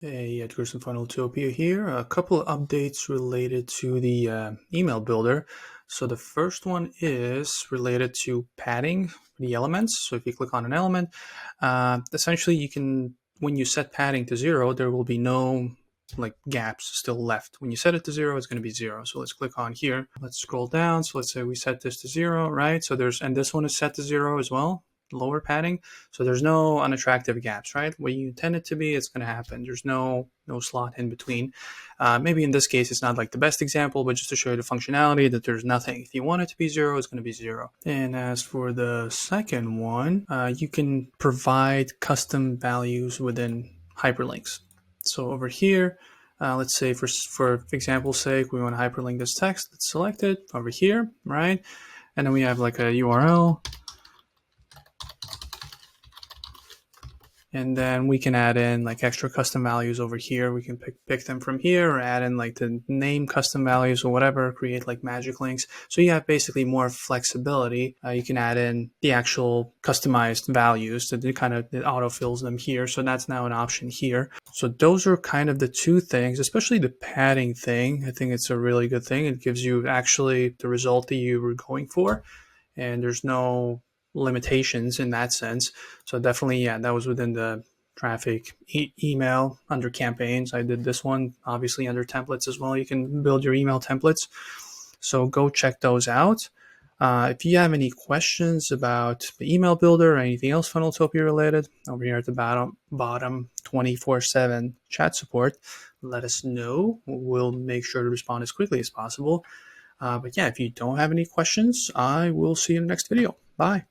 Hey, Edgar's from Funneltopia here. A couple of updates related to the email builder. So the first one is related to padding the elements. So if you click on an element, essentially you can, when you set padding to 0, there will be no like gaps still left. When you set it to 0, it's going to be 0. So let's click on here. Let's scroll down. So let's say we set this to 0, right? So and this one is set to 0 as well, lower padding. So there's no unattractive gaps, right? What you intend it to be, it's going to happen. There's no slot in between. Maybe in this case, it's not like the best example, but just to show you the functionality that there's nothing. If you want it to be 0, it's going to be 0. And as for the second one, you can provide custom values within hyperlinks. So over here, let's say for example's sake, we want to hyperlink this text. Let's select it over here, right? And then we have like a URL. And then we can add in like extra custom values over here. We can pick them from here, or add in like the name custom values or whatever, create like magic links. So you have basically more flexibility. You can add in the actual customized values that it autofills them here. So that's now an option here. So those are kind of the two things, especially the padding thing. I think it's a really good thing. It gives you actually the result that you were going for, and there's no limitations in that sense. So definitely, yeah, that was within the traffic email under campaigns. I did this one obviously under templates as well. You can build your email templates. So go check those out. If you have any questions about the email builder or anything else Funneltopia related, over here at the bottom 24/7 chat support, let us know. We'll make sure to respond as quickly as possible. But yeah, if you don't have any questions, I will see you in the next video. Bye.